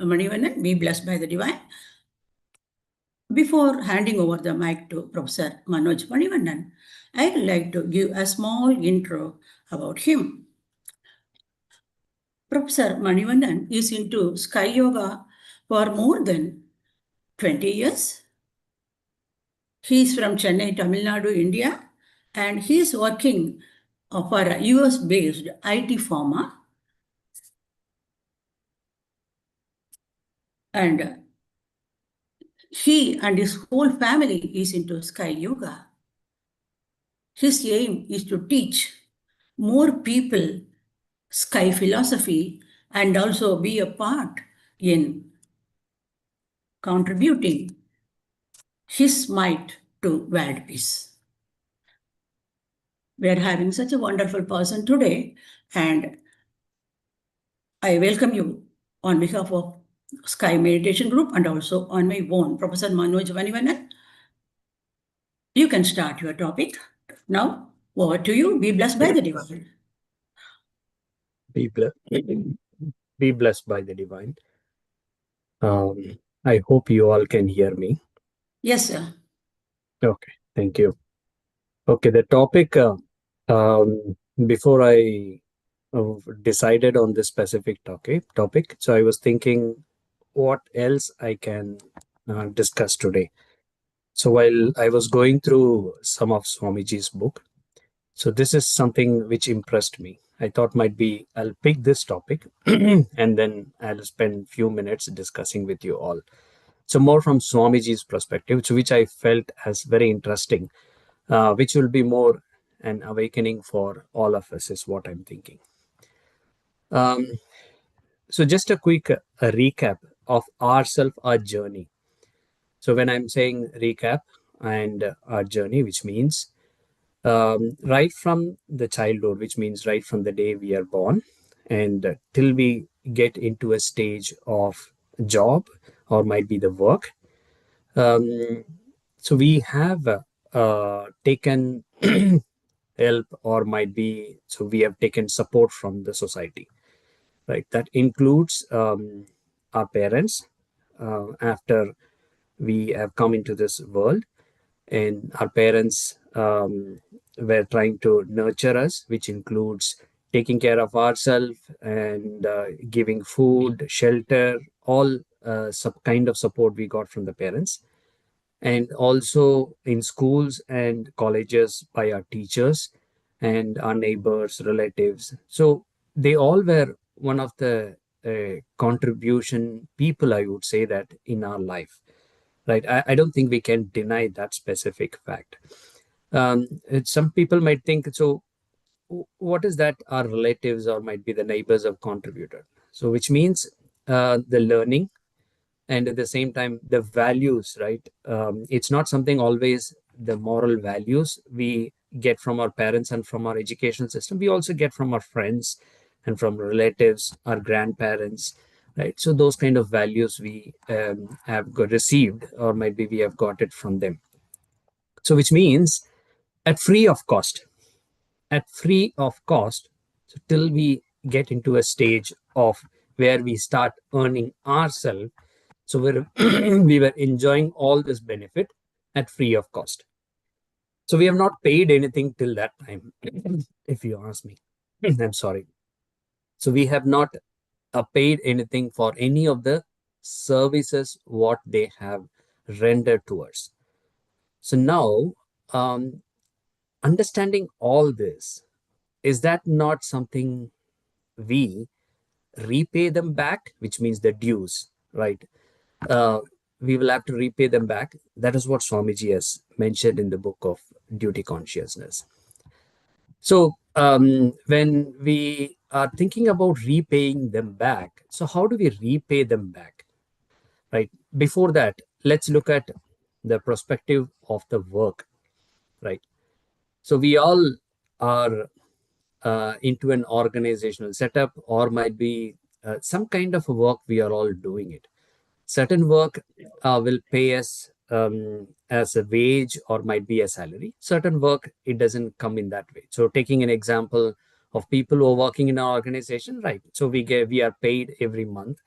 Manivannan, be blessed by the divine. Before handing over the mic to Professor Manoj Manivannan, I'd like to give a small intro about him. Professor Manivannan is into Sky Yoga for more than 20 years. He is from Chennai, Tamil Nadu, India, and he is working for a US-based IT firm. And he and his whole family is into Sky Yoga. His aim is to teach more people Sky philosophy and also be a part in contributing his might to world peace. We are having such a wonderful person today, and I welcome you on behalf of Sky Meditation Group and also on my own, Professor Manoj Manivannan. You can start your topic. Now, over to you. Be blessed by the divine. Be blessed by the divine. I hope you all can hear me. Yes, sir. Okay, thank you. Okay, the topic, before I decided on this specific topic, so I was thinking what else I can discuss today. So while I was going through some of Swamiji's book, so this is something which impressed me. I thought I'll pick this topic and then I'll spend few minutes discussing with you all. So more from Swamiji's perspective, which I felt as very interesting, which will be more an awakening for all of us is what I'm thinking. So just a quick recap of ourself, our journey. So when I'm saying recap and our journey, which means right from the childhood, which means right from the day we are born and till we get into a stage of job or might be the work. So we have taken help or might be, so we have taken support from the society, right? That includes our parents after we have come into this world, and our parents were trying to nurture us, which includes taking care of ourselves and giving food, shelter, all kind of support we got from the parents. And also in schools and colleges by our teachers and our neighbors, relatives. So they all were one of the contribution people, I would say, that in our life, right? I don't think we can deny that specific fact. Some people might think, so what is that our relatives or might be the neighbors have contributed? So which means the learning, and at the same time the values, right? It's not something always the moral values we get from our parents and from our education system. We also get from our friends and from relatives, our grandparents, right? So those kind of values we have received or maybe we have got it from them. So which means at free of cost, so till we get into a stage of where we start earning ourselves, so we were enjoying all this benefit at free of cost. So we have not paid anything till that time, if you ask me. I'm sorry. So we have not paid anything for any of the services what they have rendered to us. So now, understanding all this, is that not something we repay them back, which means the dues, right? We will have to repay them back. That is what Swamiji has mentioned in the book of Duty Consciousness. So when we are thinking about repaying them back, so how do we repay them back, right? Before that, let's look at the perspective of the work, right? So we all are into an organizational setup or might be some kind of a work we are all doing it. Certain work will pay us as a wage or might be a salary. Certain work, it doesn't come in that way. So taking an example of people who are working in our organization, right? So we are paid every month,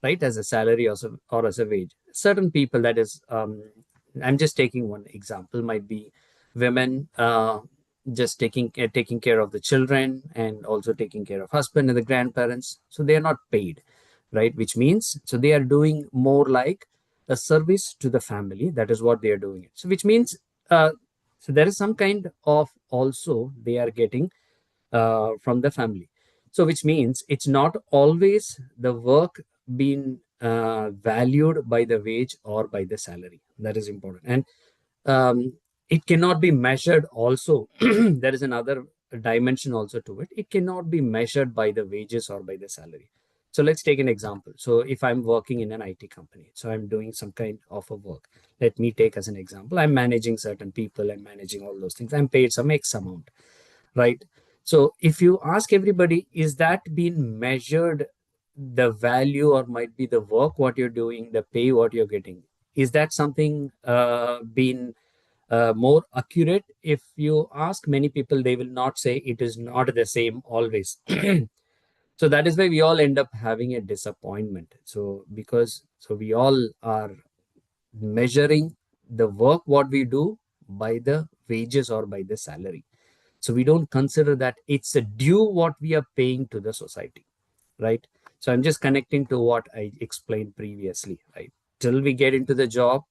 right, as a salary or as a wage. Certain people, that is, I'm just taking one example, might be women just taking care of the children and also taking care of husband and the grandparents. So they are not paid, right? Which means, so they are doing more like a service to the family. That is what they are doing. So which means, uh, so there is some kind of also they are getting from the family. So which means it's not always the work being valued by the wage or by the salary. That is important. And it cannot be measured also. There is another dimension also to it. It cannot be measured by the wages or by the salary. So let's take an example. So if I'm working in an IT company, so I'm doing some kind of a work. Let me take as an example. I'm managing certain people, I'm managing all those things. I'm paid some X amount, right? So if you ask everybody, is that being measured, the value or might be the work what you're doing, the pay what you're getting, is that something being more accurate? If you ask many people, they will not say it is not the same always. So that is why we all end up having a disappointment. So because so we all are measuring the work what we do by the wages or by the salary. So we don't consider that it's a due what we are paying to the society, right? So I'm just connecting to what I explained previously, right? Till we get into the job,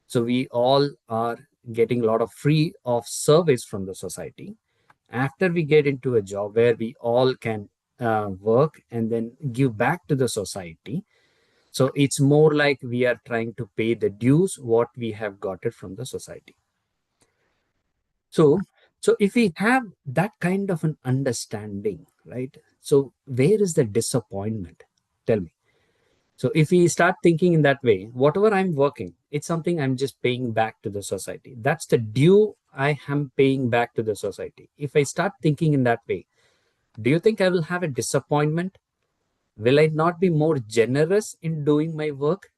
so we all are getting a lot of free of service from the society. After we get into a job where we all can work and then give back to the society, so it's more like we are trying to pay the dues what we have got it from the society. So if we have that kind of an understanding, right? So where is the disappointment? Tell me. So if we start thinking in that way, whatever I'm working, it's something I'm just paying back to the society. That's the due I am paying back to the society. If I start thinking in that way, do you think I will have a disappointment? Will I not be more generous in doing my work?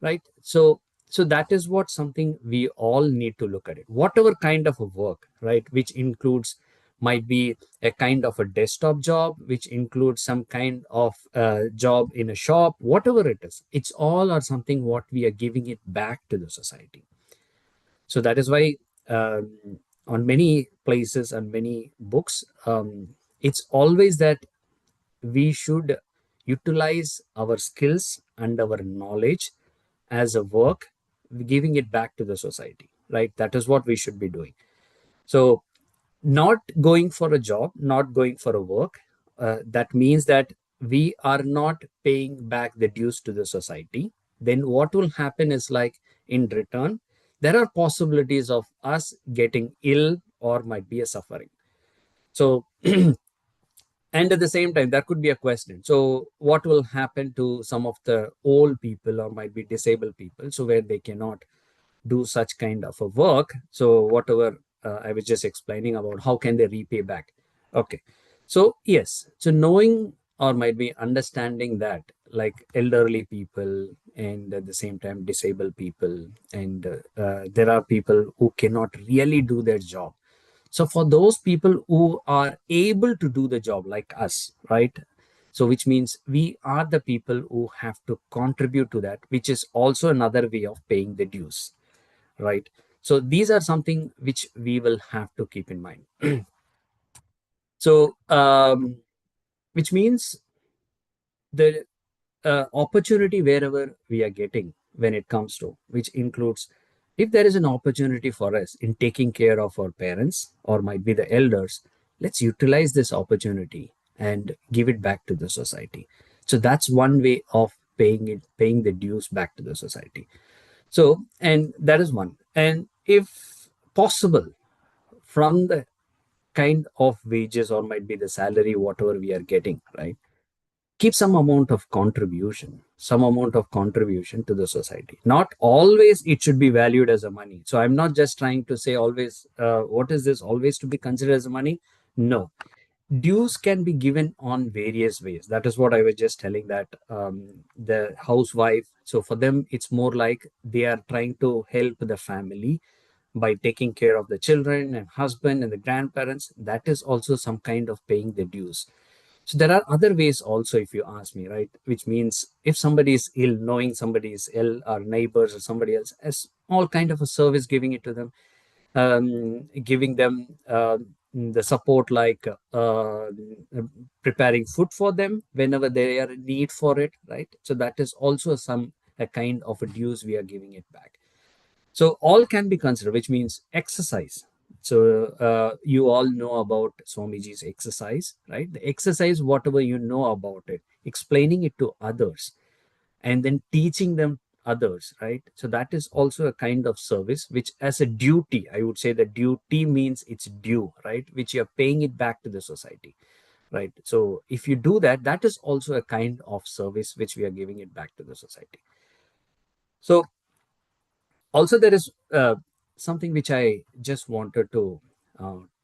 Right? So that is what something we all need to look at it. Whatever kind of a work, right, which includes, might be a kind of a desktop job, which includes some kind of job in a shop, whatever it is, it's all or something what we are giving it back to the society. So that is why on many places and many books, it's always that we should utilize our skills and our knowledge as a work, giving it back to the society, right? That is what we should be doing. So not going for a job, not going for a work, that means that we are not paying back the dues to the society. Then what will happen is, like, in return, there are possibilities of us getting ill or might be a suffering. So and at the same time, there could be a question. So what will happen to some of the old people or might be disabled people, so where they cannot do such kind of a work? So whatever I was just explaining about, how can they repay back? Okay. So yes, so knowing or might be understanding that, like elderly people and at the same time disabled people, and there are people who cannot really do their job. So for those people who are able to do the job, like us, right? So which means we are the people who have to contribute to that, which is also another way of paying the dues, right? So these are something which we will have to keep in mind. So which means the opportunity wherever we are getting, when it comes to, which includes, if there is an opportunity for us in taking care of our parents or might be the elders, let's utilize this opportunity and give it back to the society. So that's one way of paying the dues back to the society. So, and that is one. And if possible, from the kind of wages or might be the salary whatever we are getting, right, keep some amount of contribution to the society. Not always it should be valued as a money. So I'm not just trying to say always, what is this always to be considered as a money? No, dues can be given on various ways. That is what I was just telling, that the housewife, so for them it's more like they are trying to help the family by taking care of the children and husband and the grandparents. That is also some kind of paying the dues. So there are other ways also, if you ask me, right? Which means if somebody is ill, knowing somebody is ill, our neighbors or somebody else, as all kind of a service, giving it to them, giving them the support, like preparing food for them whenever they are in need for it, right? So that is also a kind of a dues we are giving it back. So all can be considered, which means exercise. So you all know about Swamiji's exercise, right? The exercise, whatever you know about it, explaining it to others, and then teaching them others, right? So that is also a kind of service, which as a duty, I would say that duty means it's due, right? Which you're paying it back to the society, right? So if you do that, that is also a kind of service which we are giving it back to the society. So also there is something which I just wanted to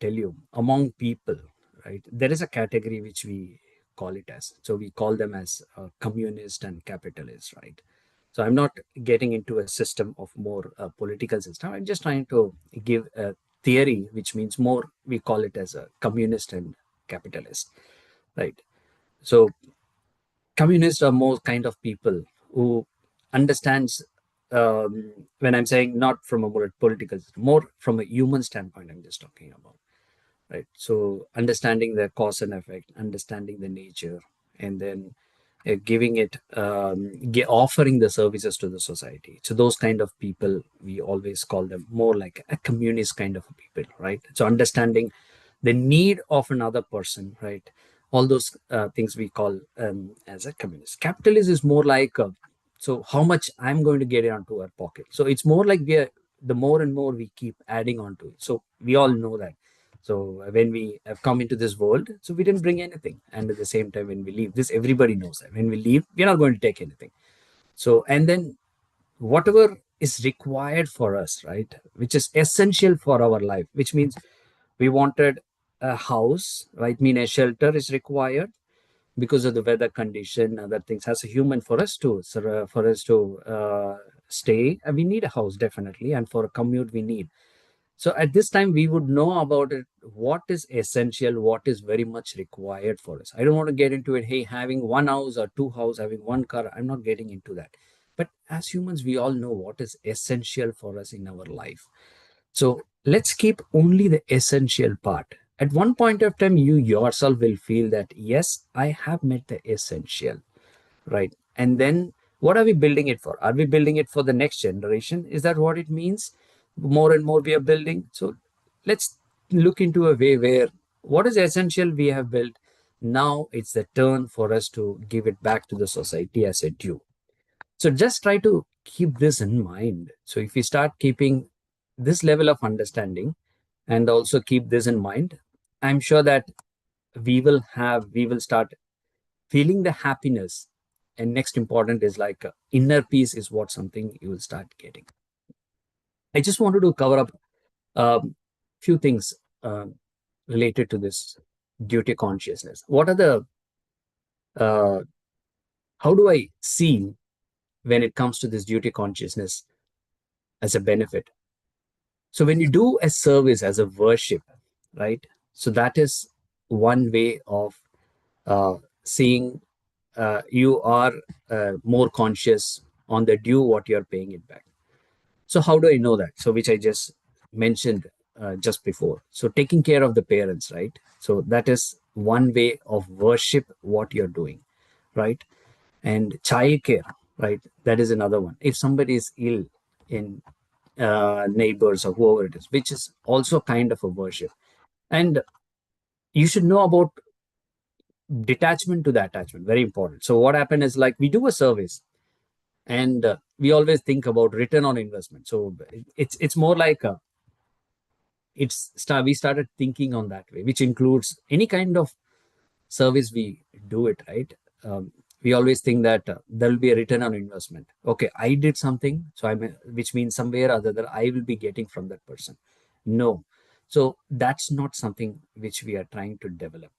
tell you. Among people, right, there is a category which we call it as, so we call them as communist and capitalist, right? So I'm not getting into a system of more political system. I'm just trying to give a theory, which means more we call it as a communist and capitalist, right? So communists are more kind of people who understands, when I'm saying not from a more political system, more from a human standpoint, I'm just talking about, right? So understanding the cause and effect, understanding the nature, and then giving it, offering the services to the society. So those kind of people, we always call them more like a communist kind of people, right? So understanding the need of another person, right? All those things we call as a communist. Capitalist is more like, so how much I'm going to get it onto our pocket. So it's more like we are, the more and more we keep adding on to it. So we all know that. So when we have come into this world, so we didn't bring anything. And at the same time, when we leave, this everybody knows that when we leave, we're not going to take anything. So, and then whatever is required for us, right, which is essential for our life, which means we wanted a house, right, mean a shelter is required because of the weather condition, other things. As a human, for us to stay, we need a house definitely, and for a commute we need. So at this time, we would know about it, what is essential, what is very much required for us. I don't want to get into it, hey, having one house or two houses, having one car, I'm not getting into that. But as humans, we all know what is essential for us in our life. So let's keep only the essential part. At one point of time, you yourself will feel that, yes, I have met the essential, right? And then what are we building it for? Are we building it for the next generation? Is that what it means? More and more we are building. So let's look into a way where what is essential we have built. Now it's the turn for us to give it back to the society as a due. So just try to keep this in mind. So if we start keeping this level of understanding and also keep this in mind, I'm sure that we will start feeling the happiness. And next important is like inner peace is what something you will start getting. I just wanted to cover up a few things related to this duty consciousness. What are the uh, how do I see when it comes to this duty consciousness as a benefit? So when you do a service as a worship, right? So that is one way of seeing you are more conscious on the due what you're paying it back. So how do I know that? So which I just mentioned just before. So taking care of the parents, right? So that is one way of worship what you're doing, right? And child care, right? That is another one. If somebody is ill in neighbors or whoever it is, which is also kind of a worship. And you should know about detachment to the attachment. Very important. So what happened is like we do a service and we always think about return on investment. So it's more like we started thinking on that way, which includes any kind of service we do it, right? We always think that there will be a return on investment. Okay, I did something, so which means somewhere or other I will be getting from that person. No, so that's not something which we are trying to develop.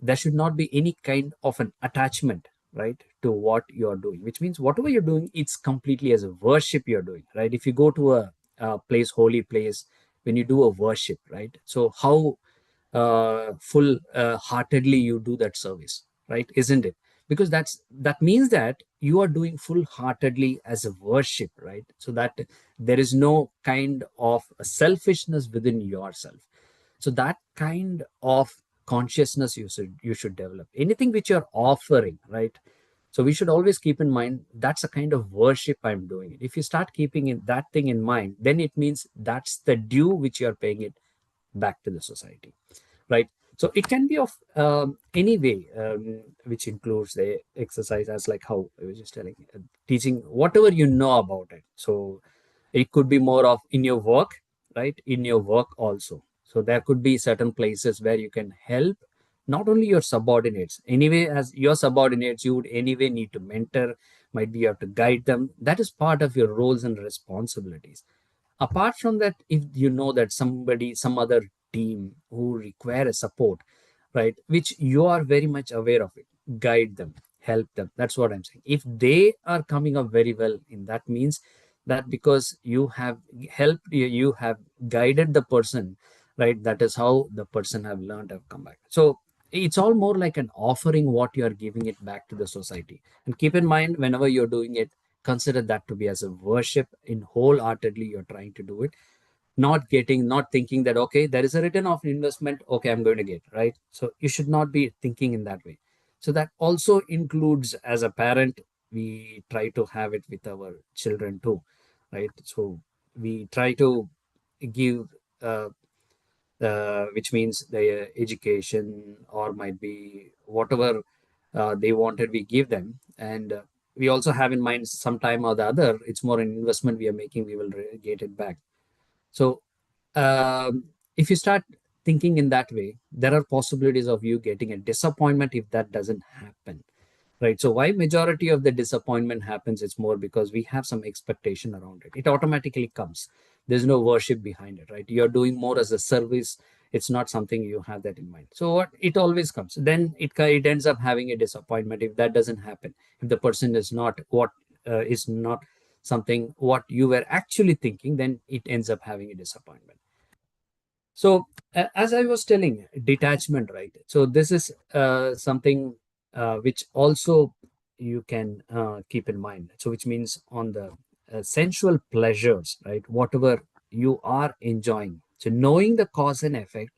There should not be any kind of an attachment, right, to what you're doing, which means whatever you're doing, it's completely as a worship you're doing, right? If you go to a place, holy place, when you do a worship, right? So how full heartedly you do that service, right? Isn't it? Because that means that you are doing full heartedly as a worship, right? So that there is no kind of selfishness within yourself. So that kind of consciousness you should develop. Anything which you're offering, right? So we should always keep in mind that's a kind of worship I'm doing. If you start keeping that thing in mind, then it means that's the due which you're paying it back to the society, right? So it can be of any way, which includes the exercise, as like how I was just telling, teaching whatever you know about it. So it could be more of in your work, right? In your work also. So there could be certain places where you can help not only your subordinates. Anyway, as your subordinates, you would anyway need to mentor, might be you have to guide them. That is part of your roles and responsibilities. Apart from that, if you know that some other team who require a support, right, which you are very much aware of it, guide them, help them. That's what I'm saying. If they are coming up very well, in that means that because you have helped, you have guided the person, right? That is how the person have learned, have come back. So it's all more like an offering what you are giving it back to the society. And keep in mind, whenever you're doing it, consider that to be as a worship. In wholeheartedly you're trying to do it, not thinking that okay, there is a return of investment, okay, I'm going to get, right? So you should not be thinking in that way. So that also includes, as a parent, we try to have it with our children too, right? So we try to give which means the education, or might be whatever they wanted, we give them. And we also have in mind sometime or the other, it's more an investment we are making, we will get it back. So if you start thinking in that way, there are possibilities of you getting a disappointment if that doesn't happen, right? So why majority of the disappointment happens, it's more because we have some expectation around it. It automatically comes. There's no worship behind it, right? You're doing more as a service. It's not something you have that in mind. So what, it always comes, then it ends up having a disappointment if that doesn't happen. If the person is not what is not something what you were actually thinking, then it ends up having a disappointment. So as I was telling, detachment, right? So this is something which also you can keep in mind. So which means on the sensual pleasures, right? Whatever you are enjoying. So knowing the cause and effect.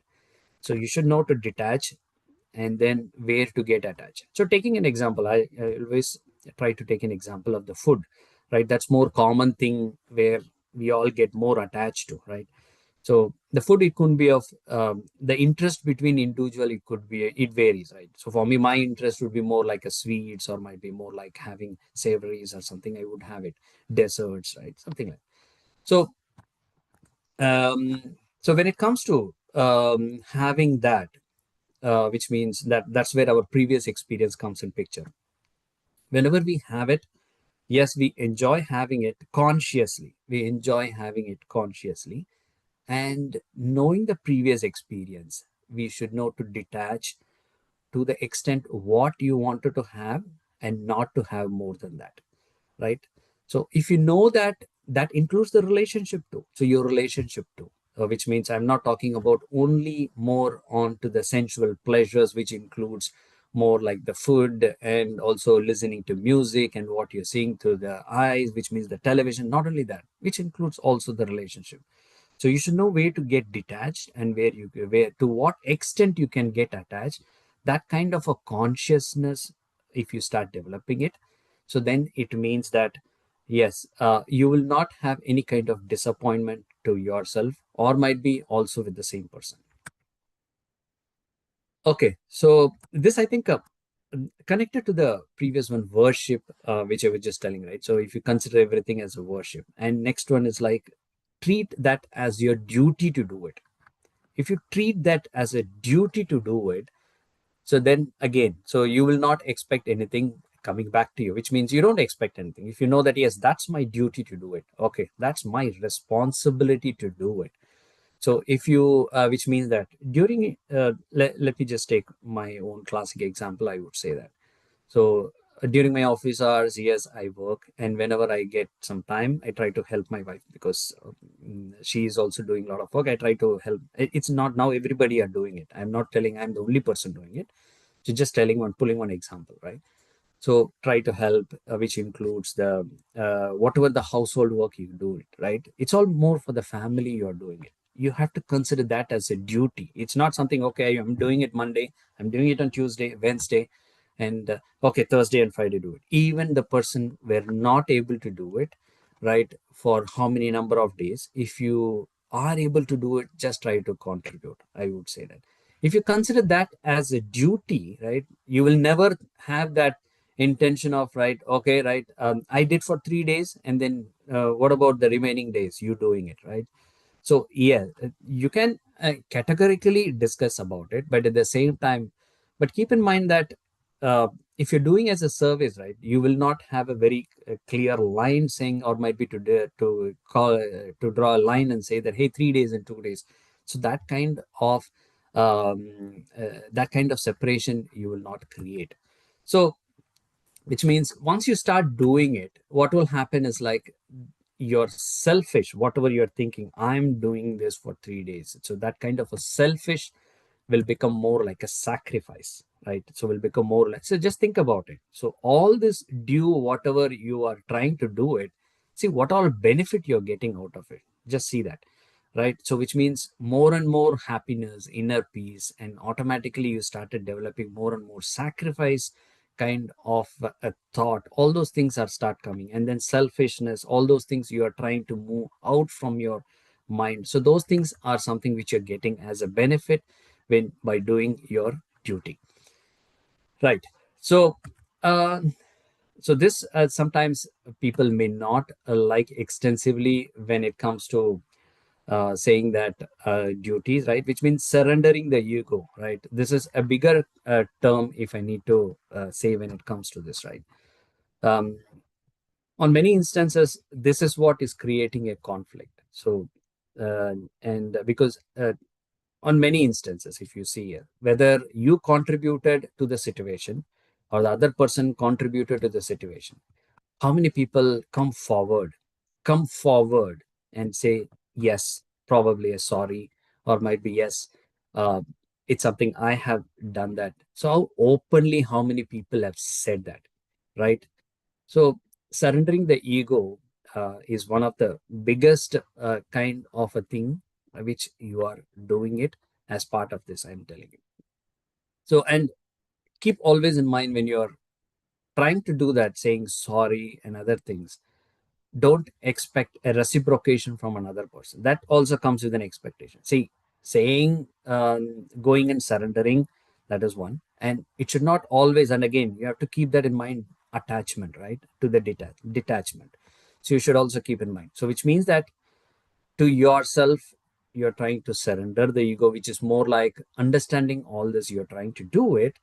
So you should know to detach, and then where to get attached. So taking an example, I always try to take an example of the food, right? That's more common thing where we all get more attached to, right? So the food, it could be of the interest between individual, it could be, it varies, right? So for me, my interest would be more like a sweets, or might be more like having savories or something, I would have it, desserts, right? Something like. So so when it comes to having that, which means that that's where our previous experience comes in picture. Whenever we have it, yes, we enjoy having it consciously, we enjoy having it consciously. And knowing the previous experience, we should know to detach to the extent what you wanted to have, and not to have more than that, right? So if you know that, that includes the relationship too. So your relationship too, which means I'm not talking about only more on to the sensual pleasures, which includes more like the food, and also listening to music and what you're seeing through the eyes, which means the television. Not only that, which includes also the relationship. So you should know where to get detached, and where to what extent you can get attached. That kind of a consciousness, if you start developing it, so then it means that yes, you will not have any kind of disappointment to yourself, or might be also with the same person. Okay, so this, I think, connected to the previous one, worship, which I was just telling, right? So if you consider everything as a worship, and next one is like, treat that as your duty to do it. If you treat that as a duty to do it, so then again, so you will not expect anything coming back to you, which means you don't expect anything. If you know that, yes, that's my duty to do it, okay, that's my responsibility to do it. So if you, which means that during, let me just take my own classic example, I would say that. So during my office hours, yes, I work, and whenever I get some time, I try to help my wife because she is also doing a lot of work. I try to help. It's not now everybody are doing it. I'm not telling I'm the only person doing it. So just telling one, pulling one example, right? So try to help, which includes the whatever the household work you do it, right? It's all more for the family you are doing it. You have to consider that as a duty. It's not something, okay, I'm doing it Monday, I'm doing it on Tuesday, Wednesday, and okay, Thursday and Friday do it. Even the person were not able to do it, right? For how many number of days? If you are able to do it, just try to contribute. I would say that if you consider that as a duty, right, you will never have that intention of, right, okay, right, I did for 3 days, and then what about the remaining days you doing it, right? So yeah, you can categorically discuss about it, but at the same time, but keep in mind that if you're doing as a service, right, you will not have a very clear line saying, or might be to call to draw a line and say that, hey, 3 days and 2 days. So that kind of separation you will not create. So which means once you start doing it, what will happen is like you're selfish, whatever you're thinking, I'm doing this for 3 days. So that kind of a selfish will become more like a sacrifice, right? So will become more like, so just think about it. So all this due, whatever you are trying to do it, see what all benefit you're getting out of it. Just see that, right? So which means more and more happiness, inner peace, and automatically you started developing more and more sacrifice kind of a thought. All those things are start coming, and then selfishness, all those things you are trying to move out from your mind. So those things are something which you're getting as a benefit when by doing your duty, right? So uh, so this sometimes people may not like extensively when it comes to saying that duties, right? Which means surrendering the ego, right? This is a bigger term if I need to say when it comes to this, right? Um, on many instances, this is what is creating a conflict. So, and because on many instances, if you see here, whether you contributed to the situation or the other person contributed to the situation, how many people come forward and say, yes, probably a sorry, or might be, yes, uh, it's something I have done that. So how openly, how many people have said that, right? So surrendering the ego is one of the biggest kind of a thing which you are doing it as part of this, I'm telling you. So, and keep always in mind when you're trying to do that, saying sorry and other things, don't expect a reciprocation from another person. That also comes with an expectation. See, saying, going and surrendering, that is one. And it should not always, and again, you have to keep that in mind, attachment, right? To the detachment. So you should also keep in mind. So which means that to yourself, you're trying to surrender the ego, which is more like understanding all this, you're trying to do it,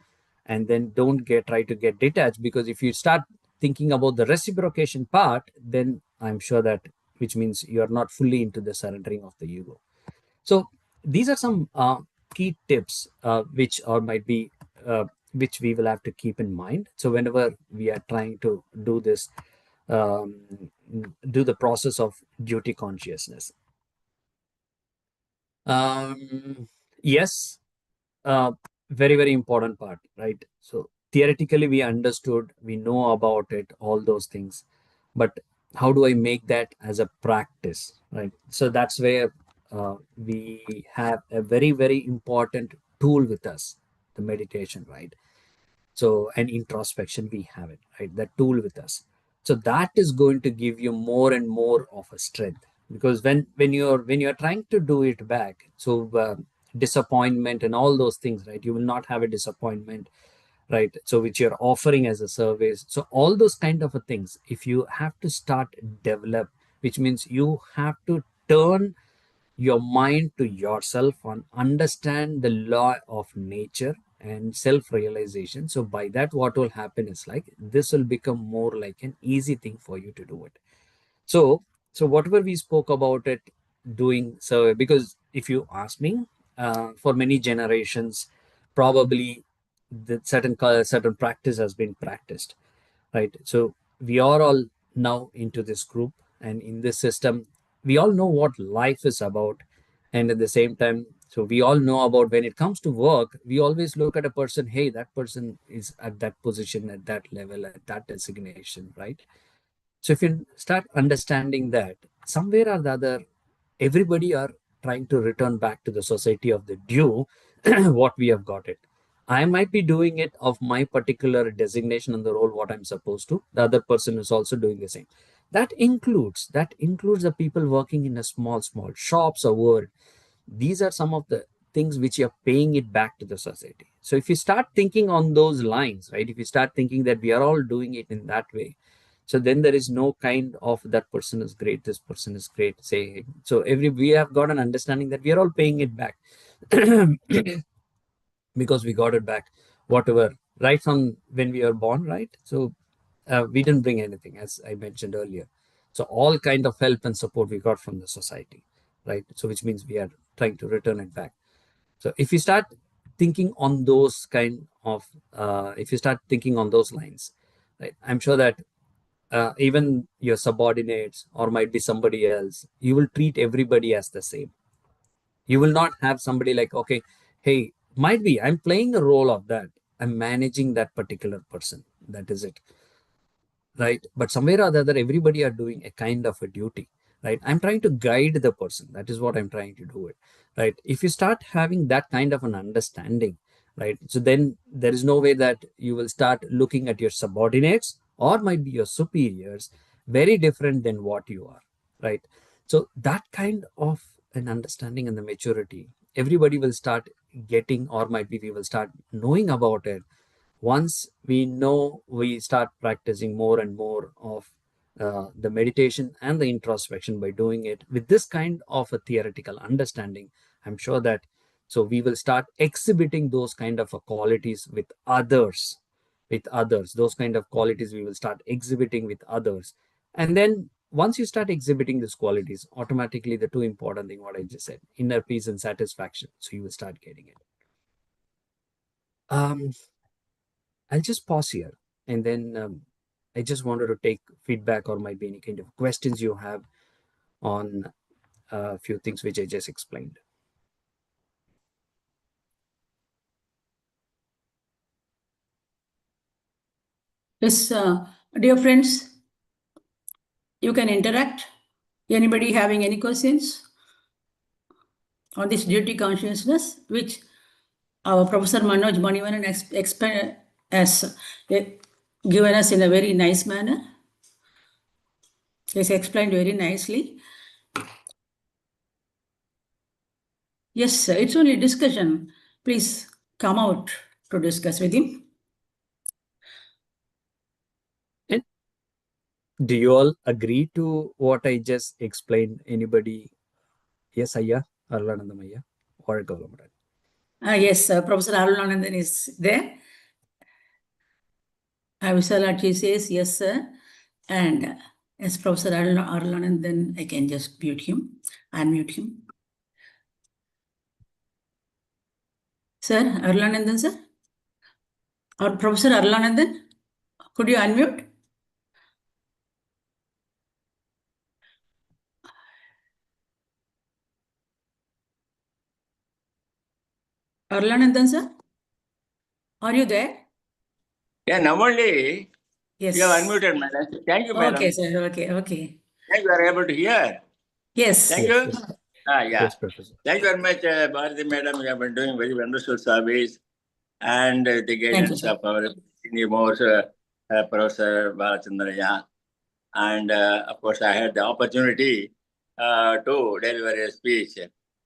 and then don't try to get detached, because if you start thinking about the reciprocation part, then I'm sure that, which means you're not fully into the surrendering of the ego. So these are some key tips which or might be which we will have to keep in mind. So whenever we are trying to do this, um, do the process of duty consciousness. Yes, uh, very, very important part, right? So theoretically, we understood, we know about it, all those things, but how do I make that as a practice, right? So that's where we have a very, very important tool with us, the meditation, right? So and introspection, we have it, right? That tool with us. So that is going to give you more and more of a strength, because when you're trying to do it back, so disappointment and all those things, right? You will not have a disappointment, right? So which you're offering as a service. So all those kind of a things, if you have to start develop, which means you have to turn your mind to yourself and understand the law of nature and self realization. So by that, what will happen is like this will become more like an easy thing for you to do it. So whatever we spoke about it doing, so because if you ask me, for many generations, probably the certain practice has been practiced. right? So we are all now into this group, and in this system, we all know what life is about. And at the same time, so we all know about when it comes to work, we always look at a person, hey, that person is at that position, at that level, at that designation, right? So if you start understanding that somewhere or the other, everybody are trying to return back to the society of the due what we have got it. I might be doing it of my particular designation and the role what I'm supposed to. The other person is also doing the same. That includes the people working in a small shops or world. These are some of the things which you're paying it back to the society. So if you start thinking on those lines, right, if you start thinking that we are all doing it in that way, so then there is no kind of that person is great, this person is great, say. So we have got an understanding that we are all paying it back because we got it back whatever right from when we were born, right? So we didn't bring anything, as I mentioned earlier. So all kind of help and support we got from the society, right? So which means we are trying to return it back. So if you start thinking on those kind of if you start thinking on those lines, right, I'm sure that even your subordinates or might be somebody else, you will treat everybody as the same. You will not have somebody like, okay, hey, might be I'm playing the role of that, I'm managing that particular person, that is it, right? But somewhere or the other, everybody are doing a kind of a duty, right? I'm trying to guide the person, that is what I'm trying to do it, right? If you start having that kind of an understanding, right, so then there is no way that you will start looking at your subordinates or might be your superiors very different than what you are, right? So that kind of an understanding and the maturity, everybody will start getting, or might be we will start knowing about it. Once we know, we start practicing more and more of the meditation and the introspection by doing it with this kind of a theoretical understanding. I'm sure that so we will start exhibiting those kind of qualities with others, those kind of qualities we will start exhibiting with others. And then once you start exhibiting these qualities, automatically the two important thing what I just said, inner peace and satisfaction, so you will start getting it. um I'll just pause here, and then I just wanted to take feedback or might be any kind of questions you have on a few things which I just explained. Yes, dear friends, you can interact. Anybody having any questions on this duty consciousness, which our Professor Manoj Manivanan has given us in a very nice manner. He's explained very nicely. Yes, sir, it's only discussion. Please come out to discuss with him. And do you all agree to what I just explained? Anybody? Yes, Ayya, Arulanandam Ayya, or Gaulamatan? Yes, Professor Arulanandan is there. Visalachi says yes, sir. And as Professor Arulanandan, I can just unmute him. Sir, Arulanandan, sir? Or Professor Arulanandan, could you unmute? Arulanandan, sir? Are you there? Yeah, now only Yes. you have unmuted, madam. Thank you, madam. Okay, sir. Okay. Thank you are able to hear. Yes. Thank Yes, you. yes. Yeah. Yes, Professor. Thank you very much, Bharati madam. You have been doing very wonderful service and the guidance sir. of our senior most Professor Balachandraya. And of course, I had the opportunity to deliver a speech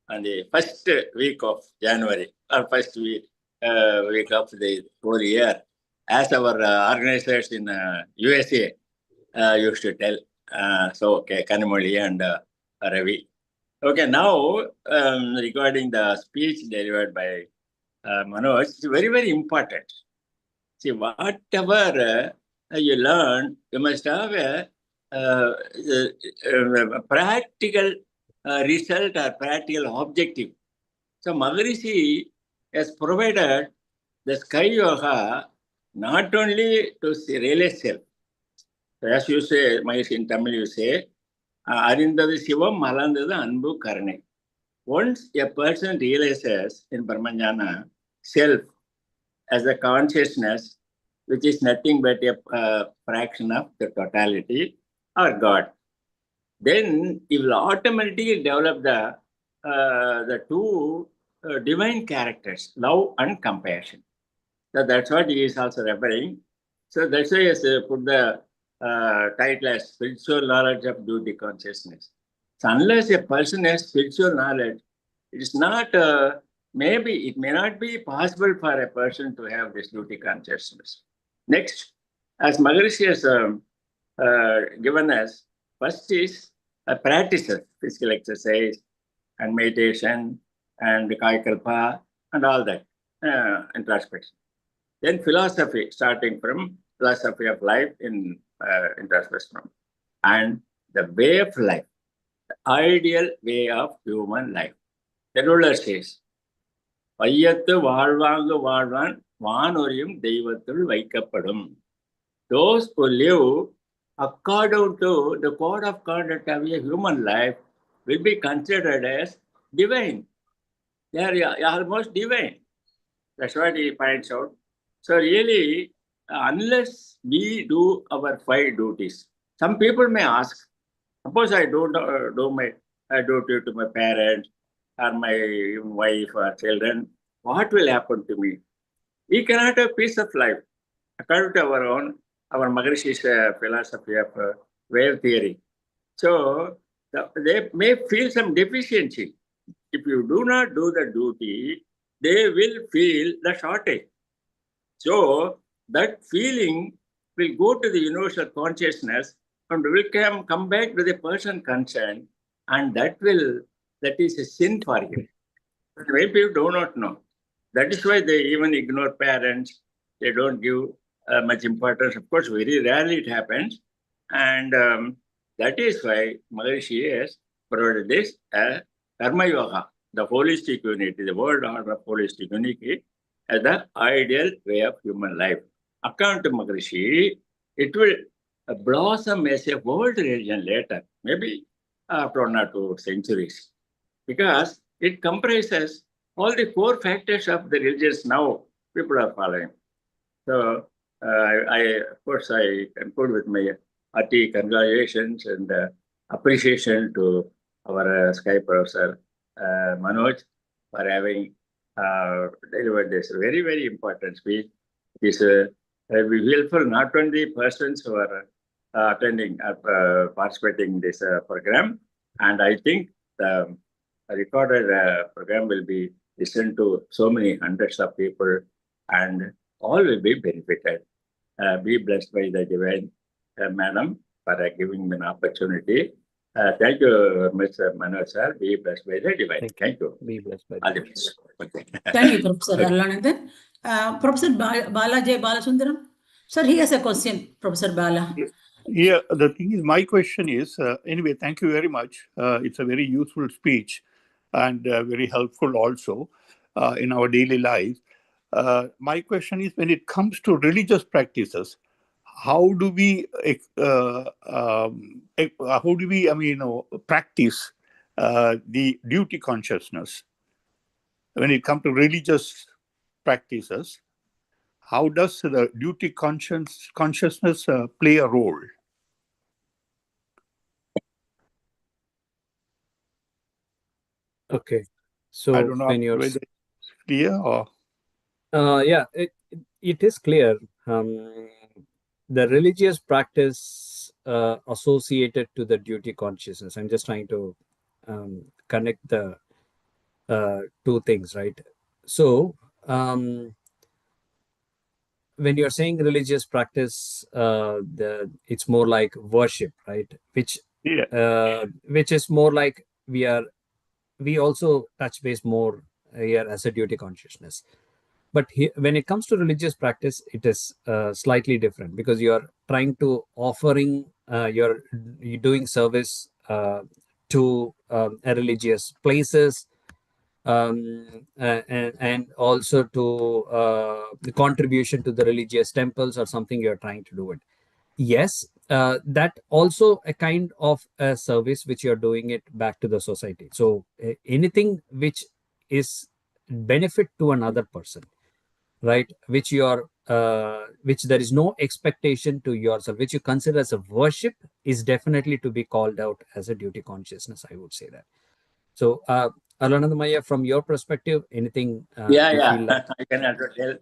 on the first week of January, or first week of the whole year, as our organizers in USA used to tell. Okay, Kanimoli and Ravi. Okay, now regarding the speech delivered by Manoj, it's very, very important. See, whatever you learn, you must have a practical result or practical objective. So Maharishi has provided the Sky Yoga not only to realize self, So as you say, Mahesh, in Tamil you say, Arindadu Shivam, Malandadu Anbu Karane. Once a person realizes in Brahmajnana self as a consciousness, which is nothing but a fraction of the totality or God, then he will automatically develop the two divine characters, love and compassion. So that's what he is also referring. So that's why he has put the title as spiritual knowledge of duty consciousness. So unless a person has spiritual knowledge, it is not, maybe it may not be possible for a person to have this duty consciousness. Next, as Maharishi has given us, first is a practice of physical exercise and meditation and Kaikalpa and all that, introspection. Then philosophy, starting from philosophy of life in introspection. And the way of life, the ideal way of human life. The ruler says, வையத்து வாழ்வாங்கு வாழ்வான் வானொரியும் தெய்வத்துள் வைக்கப்படும். Those who live according to the code of conduct of a human life will be considered as divine. They are almost divine. That's what he points out. So really, unless we do our 5 duties, some people may ask, suppose I don't do my duty to my parents or my wife or children, what will happen to me? We cannot have peace of life. According to our Maharishi's philosophy of wave theory. So they may feel some deficiency. If you do not do the duty, they will feel the shortage. So that feeling will go to the universal consciousness and will come back to the person concerned, and that is a sin for him. Many people do not know. That is why they even ignore parents. They don't give much importance. Of course, very rarely it happens. And that is why Maharishi has provided this Karma Yoga, the holistic unity, the world order of holistic unity, as the ideal way of human life. According to Maharishi, it will blossom as a world religion later, maybe after 1 or 2 centuries, because it comprises all the 4 factors of the religions now people are following. So, of course, I conclude with my hearty congratulations and appreciation to our Sky Professor Manoj for having delivered this very, very important speech. It is will be helpful not only persons who are attending or participating in this program, and I think the recorded program will be listened to so many hundreds of people, and all will be benefited. Be blessed by the divine madam for giving me an opportunity. Thank you, Mr. Manoj sir. Be blessed by the divine. Thank you. Be blessed by All the the best. Okay. Thank you, Professor Okay. Arulanandan. Professor Bala J. Balasundaram. Sir, he has a question, Professor Bala. Yeah, the thing is, my question is, anyway, thank you very much. It's a very useful speech and very helpful also in our daily life. My question is, when it comes to religious practices, how do we, practice the duty consciousness? When it comes to religious practices, how does the duty consciousness play a role? Okay. I So don't know when you're whether it's clear or... yeah, it is clear. The religious practice associated to the duty consciousness. I'm just trying to connect the 2 things, right? So when you're saying religious practice, it's more like worship, right? Which is more like we also touch base more here as a duty consciousness. But when it comes to religious practice, it is slightly different, because you're trying to you're doing service to a religious places, and also to the contribution to the religious temples or something you're trying to do it. Yes, that also a kind of a service which you're doing it back to the society. So anything which is benefit to another person, right, which which there is no expectation to yourself, which you consider as a worship, is definitely to be called out as a duty consciousness, I would say that. So Alanandamaya, from your perspective, anything you feel like? I can tell.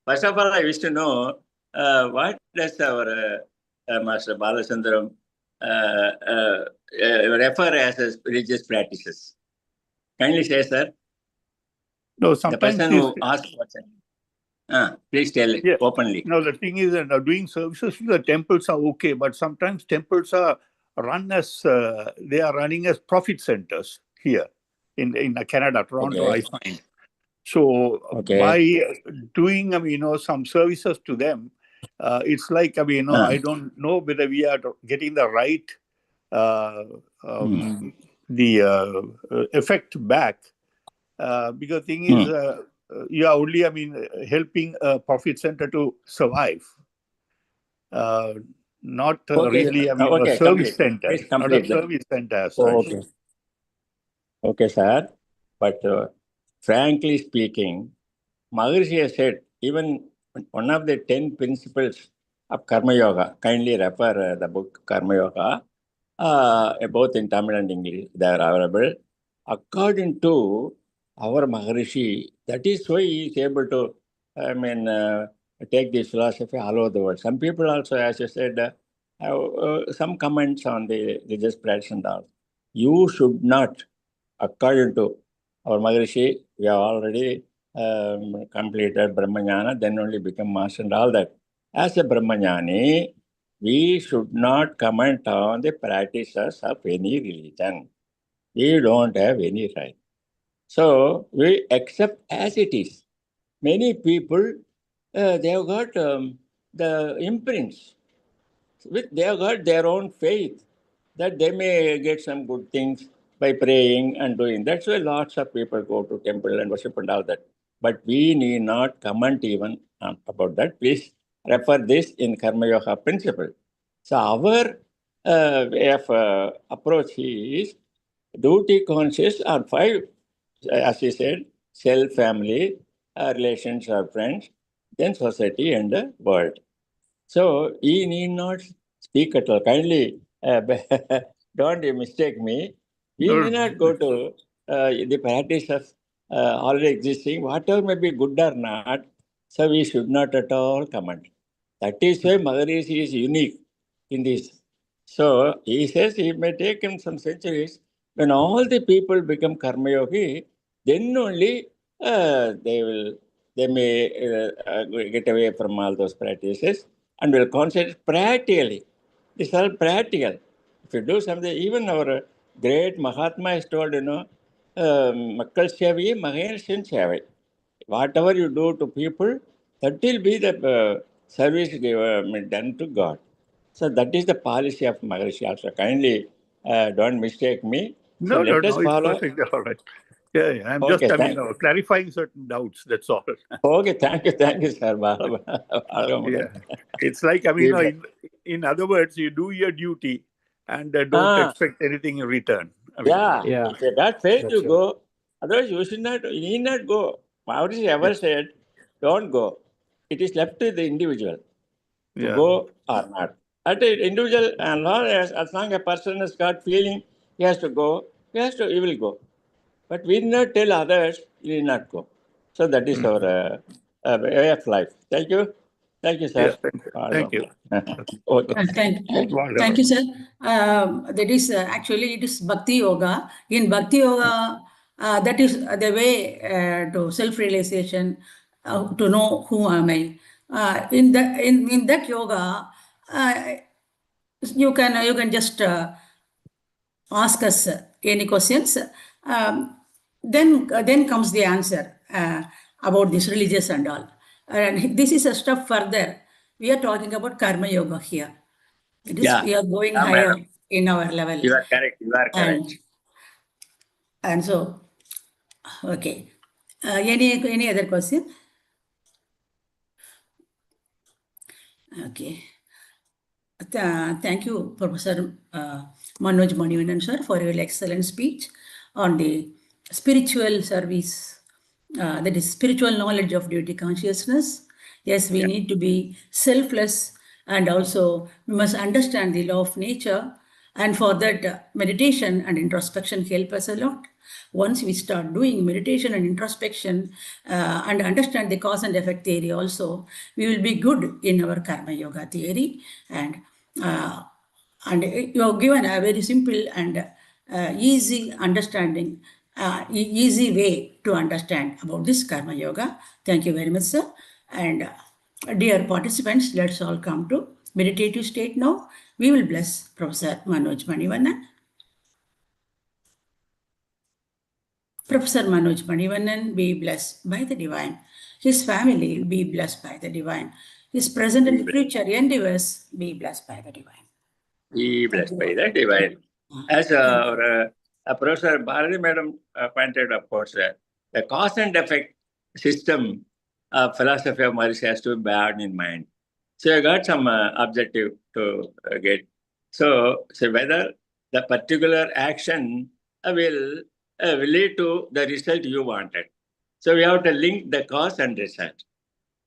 First of all, I wish to know what does our Master Balachandram refer as religious practices. Kindly say, sir. No, The sometimes person who asked question. Please tell it Yeah. openly. No, the thing is that doing services to the temples are okay, but sometimes temples are run as they are running as profit centers here in Canada, Toronto, Okay. I find. So Okay. by doing some services to them, it's like I don't know whether we are getting the right the effect back, because the thing is you are only helping a profit center to survive, not Okay. really a Okay, service complete. center, Please not a complete that. service center as Oh, such. okay. Okay, sir. But frankly speaking, Maharishi has said even one of the 10 principles of Karma Yoga, kindly refer the book Karma Yoga, both in Tamil and English, they are available. According to our Maharishi, that is why he is able to, take this philosophy all over the world. Some people also, as you said, have some comments on the religious practice and all. You should not, according to our Maharishi, we have already completed Brahmajnana, then only become master and all that. As a Brahmajnani, we should not comment on the practices of any religion. We don't have any right. So we accept as it is. Many people, they have got the imprints. They have got their own faith that they may get some good things by praying and doing. That's why lots of people go to temple and worship and all that. But we need not comment even about that. Please refer this in Karma Yoga principle. So our way of approach is duty conscious are 5, as you said, self, family, relations or friends, then society and the world. So he need not speak at all. Kindly don't mistake me. We No, need not go to the practice of already existing, whatever may be good or not. So we should not at all comment. That is why Maharishi is unique in this. So he says it may take him some centuries. When all the people become karma yogi, then only they may get away from all those practices and will concentrate practically. It's all practical. If you do something, even our great Mahatma has told, Makkal Sevai, Mahershan Sevai. Whatever you do to people, that will be the service done to God. So that is the policy of Maharishi also. Kindly don't mistake me. So no, let us it's follow. perfect. All right. Yeah. I'm Okay, just, thank clarifying certain doubts. That's all. Okay, thank you, sir. Yeah. It's like, in other words, you do your duty and don't expect anything in return. Yeah, Yeah, if you got faith, you that's right. go. Otherwise, you need not go. Maharishi ever said, don't go. It is left to the individual to Yeah. go or not. At the individual, and as long as a person has got feeling he has to go, he will go. But we did not tell others, he need not go. So that is our way of life. Thank you. Thank you, Yeah. sir. Thank you. Okay. Thank you, sir. That is actually it is Bhakti Yoga. In Bhakti Yoga, that is the way to self-realization, to know who am I. In that yoga, you can just ask us any questions. Then comes the answer about this religious and all. And this is a step further. We are talking about Karma Yoga here. It is, we are going higher madam. in our level. You are correct. You are correct. And so, okay. Any other question? Okay. Thank you, Professor Manoj Manivannan, sir, for your excellent speech on the spiritual service, that is spiritual knowledge of duty consciousness. Yes, we need to be selfless, and also we must understand the law of nature. And for that, meditation and introspection help us a lot. Once we start doing meditation and introspection and understand the cause and effect theory also, we will be good in our karma yoga theory. And you have given a very simple and easy understanding, easy way to understand about this karma yoga. Thank you very much, sir. And dear participants, let's all come to meditative state now. We will bless Professor Manoj Manivannan. Professor Manoj Manivannan be blessed by the divine. His family be blessed by the divine. His present and future endeavors be blessed by the divine. Be blessed by the divine. As our Professor Bharati Madam pointed, of course, the cause and effect system philosophy of Maharishi has to be borne in mind. So I got some objective to get. So whether the particular action will lead to the result you wanted. So we have to link the cause and result,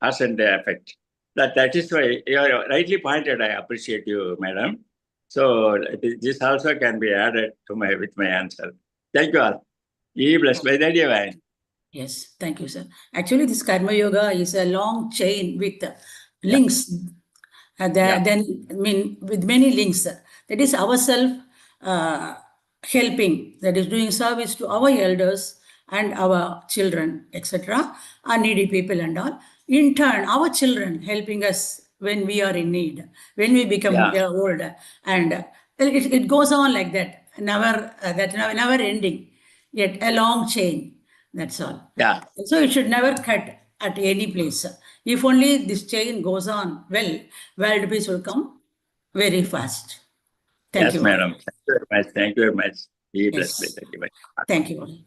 cause and the effect. That is why you are rightly pointed. I appreciate you, madam. So this also can be added to with my answer. Thank you all. Be blessed by the divine. Yes, thank you, sir. Actually, this Karma Yoga is a long chain with links. Then, I mean, with many links. That is ourself helping, that is doing service to our elders and our children, etc., our needy people and all. In turn, our children helping us when we are in need, when we become old. And it goes on like that, never ending, yet a long chain. That's all. Yeah. So it should never cut at any place. If only this chain goes on, well, world peace will come very fast. Thank you. Yes, madam. Thank you very much. Thank you very much. Be blessed by Yes. the divine. Thank you all.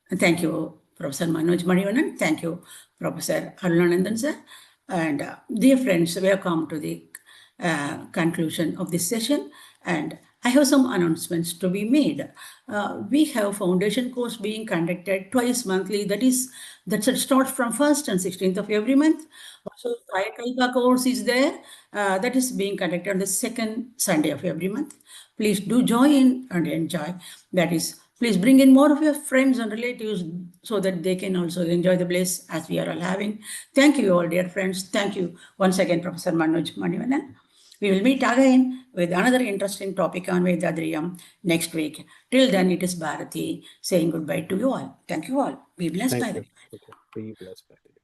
And thank you, Professor Manoj Manivannan. Thank you, Professor Arunanandan, sir. And dear friends, we have come to the conclusion of this session, and I have some announcements to be made. We have foundation course being conducted twice monthly. That should start from 1st and 16th of every month. Also, Kayakalpa course is there. That is being conducted on the 2nd Sunday of every month. Please do join in and enjoy. That is, please bring in more of your friends and relatives so that they can also enjoy the bliss as we are all having. Thank you all, dear friends. Thank you once again, Professor Manoj Manivannan. We will meet again with another interesting topic on Vedadriyam next week. Till then, it is Bharati saying goodbye to you all. Thank you all. Be blessed by the Be blessed by the